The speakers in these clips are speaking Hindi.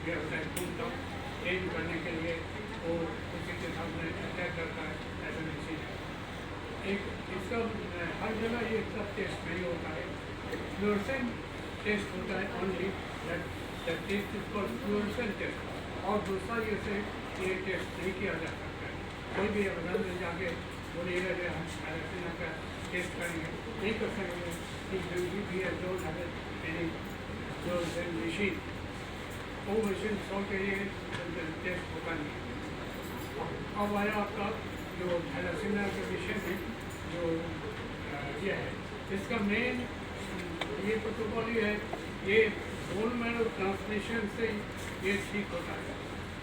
ये होता है खून का चेंज करने के लिए वो उसी के सामने अटैक करता है, ऐसा मशीन है। एक इसका हर जगह ये सब टेस्ट नहीं होता है, फ्लोरेसेंट टेस्ट होता है only, that test is called fluorescent test, और दूसरा जैसे ये टेस्ट नहीं किया जा सकता है। कोई भी अवधान में जाके बोलिएगा जो हम थैलेसीमिया का टेस्ट करेंगे, नहीं कर सकते, भी है जो एनी जो मशीन, वो मशीन 100 के लिए टेस्ट होता नहीं है। अब आया आपका जो थैलेसीमिया का विषय है, जो ये है, इसका मेन ये प्रोटोकॉल ये है, ये बोन मैरो ट्रांसमिशन से ये ठीक होता है,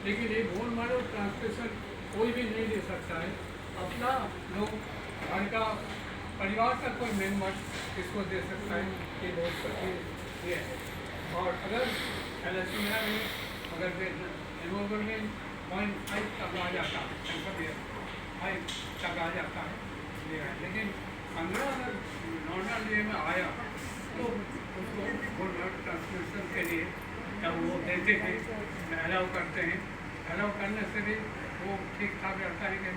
लेकिन ये बोन मैरो ट्रांसमिशन कोई भी नहीं दे सकता है, अपना लोग घर का परिवार का कोई मेंबर इसको दे सकता है, ये बहुत कठिन ये है। और अगर थैलेसीमिया में अगर हेमोग्लोबिन 0.5 तक आ जाता है, 5 तक आ जाता है, लेकिन 15 अगर नॉर्मल वे में आया तो उसको बोन मैरो ट्रांसमिशन के लिए तब वो देते हैं, अलाउ करते हैं, अलाउ करने से भी वो ठीक ठाक रहता है कि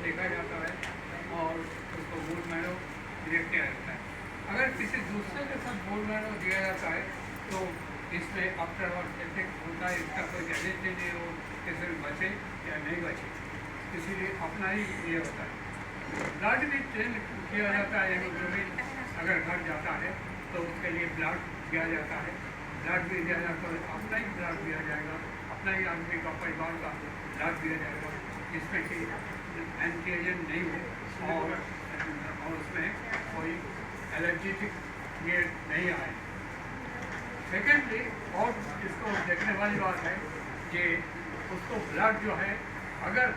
देखा जाता है, और उसको बोन मैरो दिया जाता है। अगर किसी दूसरे के साथ बोन मैरो दिया जाता है तो इसमें आफ्टर वर्क इफेक्ट होता है, इसका कोई गारंटी नहीं हो किसी में बचे या नहीं बचे, इसीलिए अपना ही ये होता है। ब्लड भी चेंज किया जाता है, हेमोग्लोबिन अगर घट जाता है तो उसके लिए ब्लड दिया जाता है, ब्लड भी दिया जाता है, अपना ही ब्लड दिया जाएगा, अपना ही आदमी का परिवार का ब्लड दिया जाएगा, जिसमें कि एंटीजन नहीं हो और उसमें कोई एलर्जेटिक ये नहीं आए। सेकेंडली और इसको देखने वाली बात है कि उसको ब्लड जो है, अगर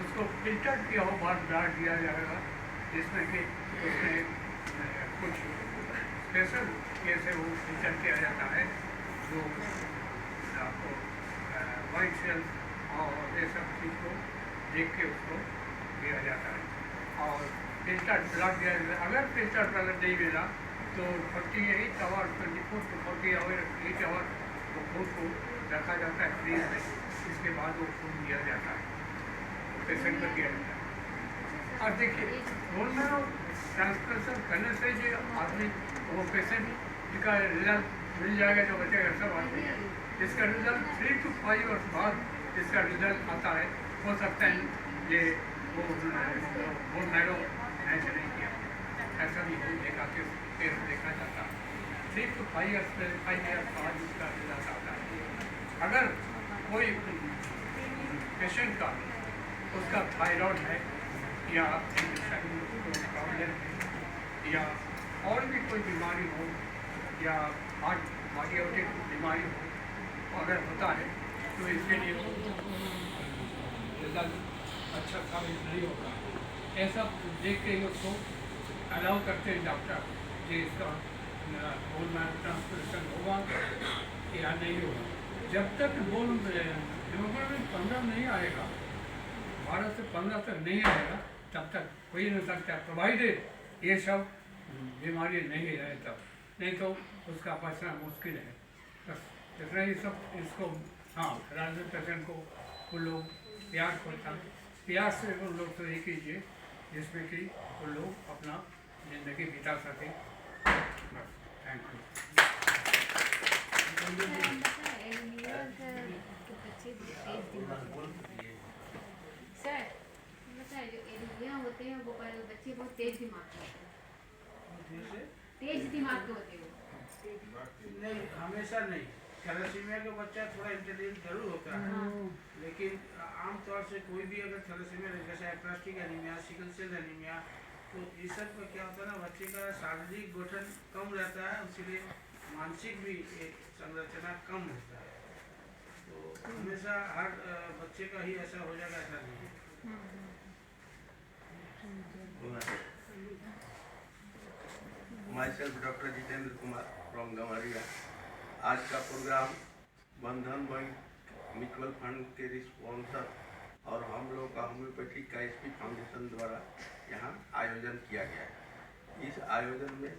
उसको फिल्टर किया हो बाद ब्लड दिया जाएगा, जिसमें कि उसमें कुछ स्पेशल कैसे वो फिल्टर किया जाता है, जो आपको वाइट सेल और ये सब चीज़ को देख के उसको दिया जाता है, और फिल्टर ब्लड दिया जाता है। अगर फिल्टर ब्लड नहीं मिला तो 48 आवर 24 to 40 आवर 8 आवर वो खून को रखा जाता है फ्रीज में, इसके बाद वो खून दिया जाता है, पेशेंट को दिया जाता है। और देखिए बोन मैरो ट्रांसप्लांटेशन करने से जो आदमी वो पेशेंट का रिजल्ट मिल जाएगा, जो बचेगा सब आदमी है, इसका रिजल्ट 3 to 5 इयर्स बाद इसका रिजल्ट आता है। हो सकता है ये वो बोन मैरो ऐसे नहीं किया, ऐसा भी हो देखा जाता है, 3 to 5 इयर्स बाद इसका रिजल्ट आता है। अगर कोई पेशेंट का उसका थायराइड है या प्रॉब्लम है या और भी कोई बीमारी हो या हार्ट कार्डियोटिक बीमारी हो, अगर होता है तो इसके लिए रिजल्ट अच्छा साबित नहीं होगा, ऐसा देख के उसको अलाउ करते हैं डॉक्टर कि इसका बोन मैरो ट्रांसप्लांटेशन होगा या नहीं होगा। जब तक बोन हेमोग्लोबिन 15 नहीं आएगा, 12 से 15 तक नहीं आएगा, तब तक कोई नहीं सकता, प्रोवाइडेड ये सब बीमारी नहीं है तब, नहीं तो उसका बचना मुश्किल है। बस इतना ही सब इसको। हाँ, राजन पेशेंट को वो लोग प्यार करता है, प्यार से वो लोग तो ये कीजिए जिसमें कि वो लोग अपना ज़िंदगी बिता सकें। बस, थैंक यू। सर बताइए, जो एनीमिया होते हैं वो बच्चे बहुत तेज दिमाग के होते हैं, तेज दिमाग के होते हैं। नहीं, हमेशा नहीं। थैलेसीमिया का बच्चा थोड़ा इंटेलिजेंट जरूर होता है, लेकिन आमतौर से कोई भी अगर थैलेसीमिया जैसे aplastic anaemia, sickle cell anaemia, तो इस सब में क्या होता है ना, बच्चे का शारीरिक गठन कम रहता है, इसीलिए मानसिक भी एक संरचना कम होता है। तो हमेशा हर बच्चे का ही ऐसा हो जाएगा ऐसा नहीं है। Myself Dr. Jitendra Kumar from Gamaria। आज का प्रोग्राम बंधन बैंक म्यूचुअल फंड के स्पॉन्सर और हम लोग का होम्योपैथिक का एसपी फाउंडेशन द्वारा यहाँ आयोजन किया गया है। इस आयोजन में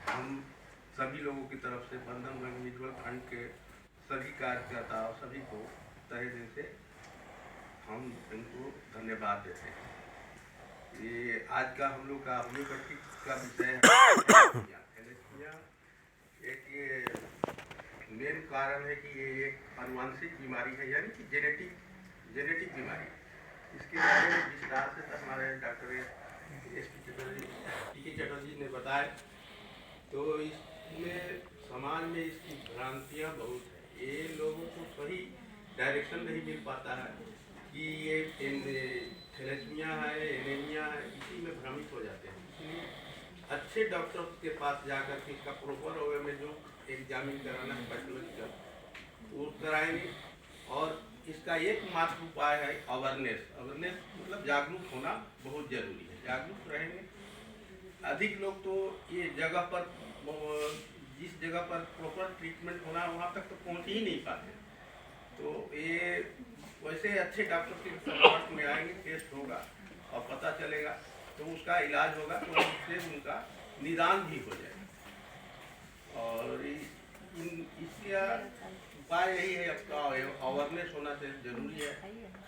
हम सभी लोगों की तरफ से बंधन बैंक म्यूचुअल फंड के सभी कार्यकर्ता और सभी को तहे दिल से हम इनको धन्यवाद देते हैं। ये आज का हम लोग का होम्योपैथी का विषय है थैलेसीमिया। एक ये मेन कारण है कि ये एक आनुवंशिक बीमारी है, यानी कि जेनेटिक बीमारी। इसके बारे में विस्तार से हमारे डॉक्टर टी के चटर्जी ने बताया। तो इसमें समाज में इसकी भ्रांतियाँ बहुत है। ये लोगों को सही डायरेक्शन नहीं मिल पाता है कि ये थैलेसीमिया है, एनीमिया है, इसी में भ्रमित हो जाते हैं। इसलिए अच्छे डॉक्टर के पास जाकर के इसका प्रॉपर वे में जो एग्जामिन कराना है पैथोलॉजिकल वो कराएंगे। और इसका एकमात्र उपाय है अवेयरनेस मतलब जागरूक होना बहुत जरूरी है। जागरूक रहेंगे अधिक लोग तो ये जगह पर, जिस जगह पर प्रॉपर ट्रीटमेंट होना है वहाँ तक तो पहुँच ही नहीं पाते। तो ये वैसे अच्छे डॉक्टर के संपर्क में आएंगे, टेस्ट होगा और पता चलेगा तो उसका इलाज होगा, तो उससे उनका निदान भी हो जाएगा। और इसका उपाय यही है, आपका अवेयरनेस होना जरूरी है।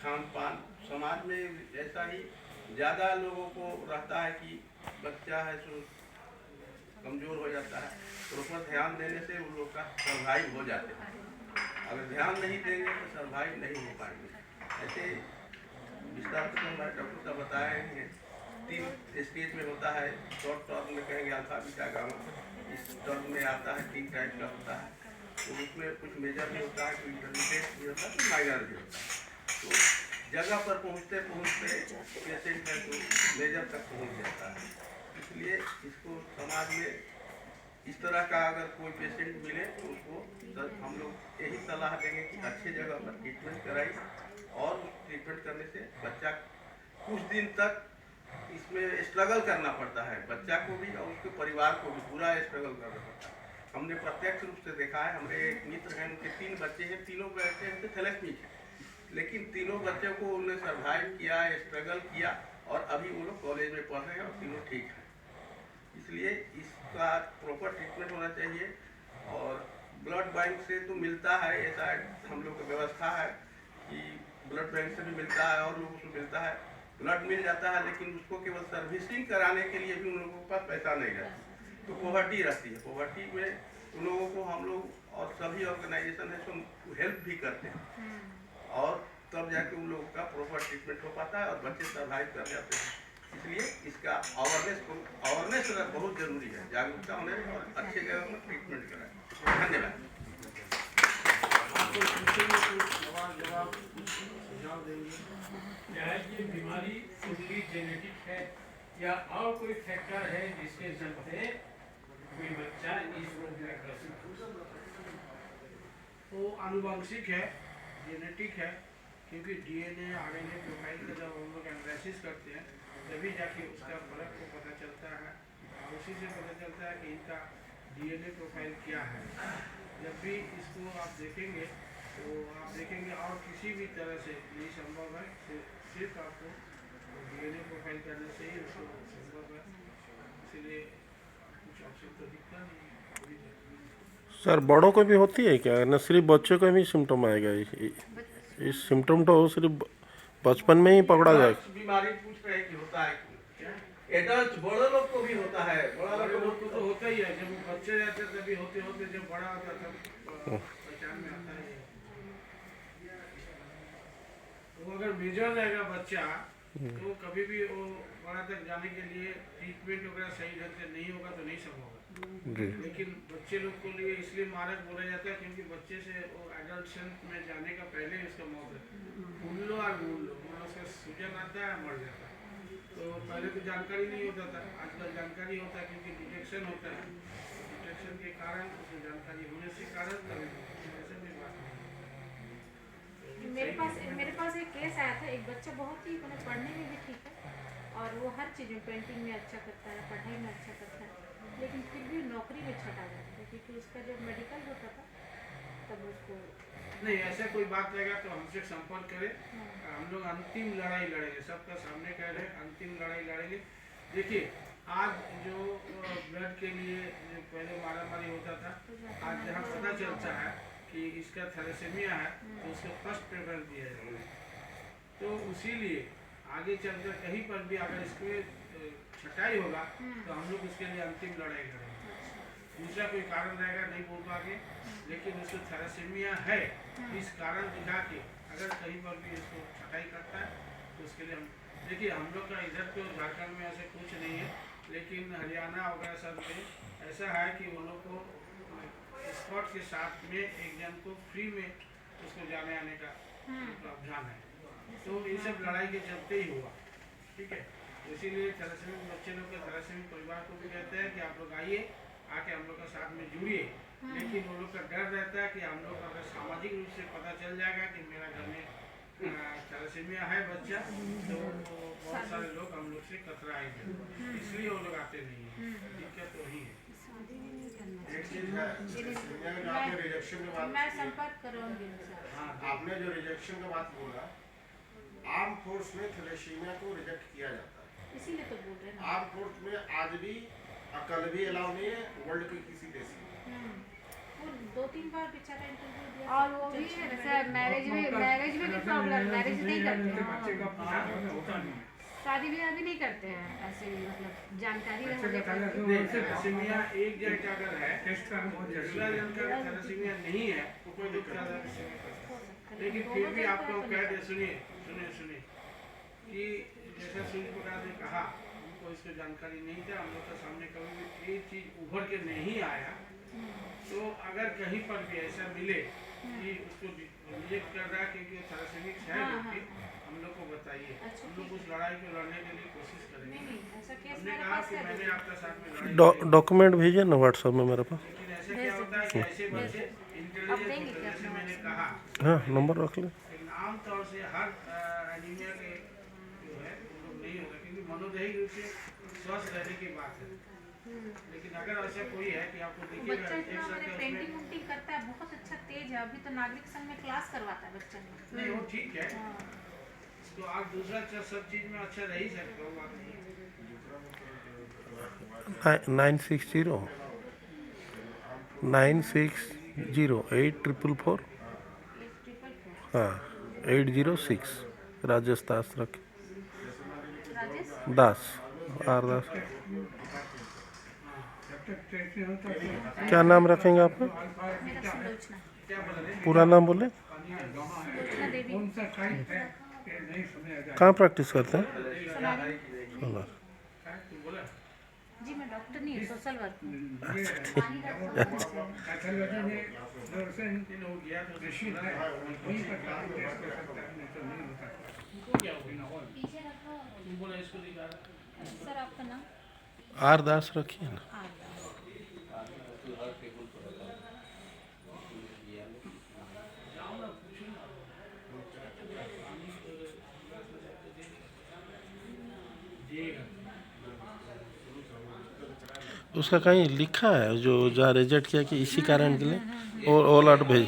खान पान समाज में ऐसा ही ज़्यादा लोगों को रहता है कि बच्चा है सो कमज़ोर हो जाता है, तो उस पर ध्यान देने से उन लोग का सर्वाइव हो जाते हैं। अगर ध्यान नहीं देंगे तो सर्वाइव नहीं हो पाएंगे। ऐसे विस्तार से हमारे डॉक्टर साहब बताए हैं 3 स्टेज में होता है। शॉर्ट टर्म में कहेंगे अल्फा बीटा गामा, इस टर्म में आता है 3 टाइप का होता है। तो उसमें कुछ मेजर भी होता है, कुछ इंटरमीडिएट भी होता है, कुछ माइनर भी होता है। तो जगह पर पहुँचते पेशेंट है तो मेजर तक पहुँच जाता है। इसलिए इसको समाज में इस तरह का अगर कोई पेशेंट मिले तो उसको हम लोग यही सलाह देंगे कि अच्छे जगह पर ट्रीटमेंट कराइए। और ट्रीटमेंट करने से बच्चा कुछ दिन तक इसमें स्ट्रगल करना पड़ता है, बच्चा को भी और उसके परिवार को भी पूरा स्ट्रगल करना पड़ता है। हमने प्रत्यक्ष रूप से देखा है। हमारे एक मित्र हैं, उनके 3 बच्चे हैं, तीनों बच्चे हैं थैलेसीमिया है, लेकिन तीनों बच्चों को उन्होंने सर्वाइव किया, स्ट्रगल किया और अभी वो लोग कॉलेज में पढ़ रहे हैं और तीनों ठीक हैं। इसलिए इसका प्रॉपर ट्रीटमेंट होना चाहिए। और ब्लड बैंक से तो मिलता है, ऐसा हम लोग की व्यवस्था है कि ब्लड बैंक से भी मिलता है और लोगों को मिलता है, ब्लड मिल जाता है। लेकिन उसको केवल सर्विसिंग कराने के लिए भी उन लोगों के पास पैसा नहीं रहता, तो पॉवर्टी रहती है। पॉवर्टी में उन लोगों को हम लोग और सभी ऑर्गेनाइजेशन है सो हेल्प भी करते हैं, और तब जाके उन लोगों का प्रॉपर ट्रीटमेंट हो पाता है और बच्चे सर्वाइव कर जाते हैं। इसलिए इसका अवेयरनेस बहुत जरूरी है, जागरूकता होने और अच्छे जगह पर ट्रीटमेंट कराएं। धन्यवाद। क्या ये बीमारी फुल्ली जेनेटिक है या और कोई फैक्टर है जिसके चलते कोई बच्चा इस रोग में ग्रसित हो? वो आनुवंशिक है, जेनेटिक है, क्योंकि डीएनए आरएनए प्रोफाइल का जब हम लोग एनालिसिस करते हैं तभी जाके उसका फर्क को पता चलता है और उसी से पता चलता है कि इनका डीएनए प्रोफाइल क्या है। जब भी इसको आप देखेंगे तो आप देखेंगे और किसी भी तरह से यही संभव है, सिर्फ आपको डीएनए प्रोफाइल करने से ही उसको संभव है। इसीलिए कुछ ऑप्शन तो दिखता नहीं। सर बड़ों को भी होती है क्या, न सिर्फ बच्चों को भी सिम्टम आएगा? इस सिम्टम तो सिर्फ बचपन में ही पकड़ा जाए? बीमारी पूछ रहे हैं कि होता है एडल्ट बड़े लोग को भी होता है? बड़ा लोग को तो होता ही है, जब बच्चे रहते तभी होते होते जब बड़ा होता तब पहचान में आता है। वो अगर मेजर रहेगा बच्चा तो कभी भी वो बड़ा तक जाने के लिए ट्रीटमेंट वगैरह सही ढंग से नहीं होगा तो नहीं सब होगा। लेकिन बच्चे लोग को लिए इसलिए मारक बोला जाता है क्योंकि बच्चे से वो एडल्ट में जाने का पहले उसका मौत है। भूल लो और भूल लो, मतलब उसका सूजन आता है मर जाता है। तो पहले तो जानकारी नहीं होता था, आजकल जानकारी होता है क्योंकि डिटेक्शन होता है। डिटेक्शन के कारण उसमें जानकारी होने से कारण ऐसे भी बात नहीं। मेरे पास एक केस आया था। एक बच्चा बहुत ही मतलब पढ़ने में भी ठीक है और वो हर चीज़ में पेंटिंग में अच्छा करता है, पढ़ाई में अच्छा करता है, लेकिन फिर भी नौकरी में छटा जाता है क्योंकि उसका जब मेडिकल होता था तब उसको नहीं ऐसा कोई बात रहेगा तो हमसे संपर्क करें। हम लोग अंतिम लड़ाई लड़ेंगे, सबका सामने कह रहे हैं अंतिम लड़ाई लड़ेंगे। देखिए आज जो ब्लड के लिए पहले मारामारी होता था, आज जहाँ पता चलता है कि इसका थैलेसीमिया है तो उसको फर्स्ट प्रेफरेंस दिया जाएगा। तो उसीलिए आगे चलकर कहीं पर भी अगर इसके छटाई होगा तो हम लोग उसके लिए अंतिम लड़ाई करेंगे। दूसरा कोई कारण रहेगा नहीं बोल पाएंगे, लेकिन उसको थैलेसीमिया है इस कारण दिखा के अगर कहीं पर भी इसको छटाई करता है तो उसके लिए हम देखिए, हम लोग का इधर तो झारखंड में ऐसे कुछ नहीं है, लेकिन हरियाणा वगैरह सब में ऐसा है कि वो लोग को स्पॉट के साथ में एक जन को फ्री में उसको जाने आने का प्रावधान है। तो ये सब लड़ाई के चलते ही हुआ, ठीक है। तो इसीलिए थैलेसीमिक बच्चे लोग के थैलेसीमिक परिवार को भी कहते हैं कि आप लोग आइए, आके हम लोग का साथ में जुड़िए। लेकिन वो लोग का डर रहता है कि हम लोग अगर सामाजिक रूप से पता चल जाएगा कि मेरा घर में थैलेसीमिया है बच्चा, तो बहुत सारे लोग हम लोग से कतराएंगे, इसलिए वो लोग आते नहीं हैं। दिक्कत वही है। एक चीज है, थैलेसीमिया का आपने रिजेक्शन की बात मैं की। संपर्क करूंगी उनसे। हाँ, आपने जो रिजेक्शन का बात बोला, आर्म फोर्स में थैलेसीमिया को रिजेक्ट किया जाता है। इसीलिए तो बोल रहे हैं। आर्म फोर्स में आज भी अकल भी अलाउ नहीं है वर्ल्ड के किसी देश में। वो 2-3 बार बेचारा इंटरव्यू दिया और वो भी जैसे मैरिज में भी प्रॉब्लम, मैरिज नहीं करते बच्चे हैं, का प्लान होता नहीं है। शादी ब्याह भी नहीं करते हैं, ऐसे ही मतलब जानकारी बच्चे का रहने पर। थैलेसीमिया थैलेसीमिया एक जन का अगर है, टेस्ट करना बहुत दूसरा जरूरी है। जन का अगर थैलेसीमिया नहीं है तो कोई दिक्कत नहीं। लेकिन फिर भी आपको कह दे, सुनिए कि जैसा सूर्य प्रकाश ने कहा, हमको इसको जानकारी नहीं था, हम लोग के सामने कभी भी एक चीज उभर के नहीं आया। तो अगर कहीं पर भी ऐसा मिले कि उसको रिजेक्ट कर रहा है क्योंकि थैलेसीमिक है व्यक्ति, हम लोग को बताइए, हम लोग उस लड़ाई को लड़ने के लिए कोशिश करेंगे। नहीं, ऐसा केस हमने मेरे कहा पास कि है। मैंने आपके साथ में लड़ाई डॉक्यूमेंट भेजिए ना व्हाट्सएप में मेरे पास। लेकिन ऐसे क्या होता है कि ऐसे बच्चे इंटेलिजेंट होते हैं, जैसे मैंने कहा। हाँ, नंबर रख ले। लेकिन आमतौर से हर एनीमिया के जो है वो लोग नहीं होता, क्योंकि मनोदैहिक रूप से स्वस्थ रहने की बात है। लेकिन अगर ऐसा कोई है कि आपको बच्चा दिखेगा इतना एक मैंने उसमें पेंटिंग उंटिंग करता है, बहुत अच्छा तेज है। अभी तो नागरिक संघ में क्लास करवाता है बच्चा ने। नहीं, वो ठीक है। हाँ। तो आप दूसरा सब चीज में अच्छा रह ही सकते हो, बात नहीं है। 960 960 844 हाँ 806 राजेश दास रख राजेश दास आर दास। जब तक टेस्ट नहीं होता तो क्या नाम रखेंगे आपका? अल्फा मेरा सुलोचना क्या बोल रहे हैं? पूरा नाम बोले। सुलोचना देवी। कौन सा टाइप है ये नहीं समझा जाए। कहाँ प्रैक्टिस करते हैं? सोनारी। सोलर। तुम बोला जी मैं डॉक्टर नहीं, सोशल वर्क हूँ। पैथोलॉजी में फ्लोरेसेंस दिन हो गया तो मशीन है, वहीं पर जाके टेस्ट कर सकता है, नहीं तो नहीं होता। तुमको क्या हो गया? पीछे रखो। तुम बोला इसको दिखा रहा। सर आपका नाम? आर दास रखिए ना। उसका कहीं लिखा है जो जहाँ रिजेक्ट किया कि इसी कारण के लिए और अलर्ट भेज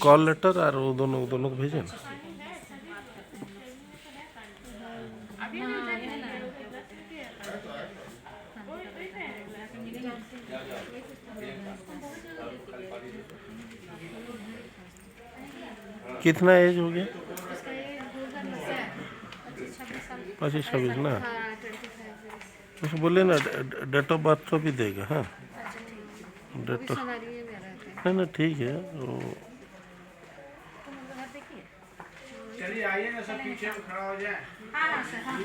कॉल लेटर और वो दोनों को भेजे ना। कितना एज हो गया? उसका ये 2019 है। 25-26 साल। 25-26 ना? हाँ 25 उसको बोले ना डेट ऑफ बर्थ तो भी देगा। हाँ अच्छा ठीक है। डेट ऑफ सोनारी में मेरा है। नहीं नहीं ठीक है वो तुम उनका घर देखिए। चलिए आइए ना, सब पीछे में खड़ा हो जाए। हाँ हाँ सर हाँ।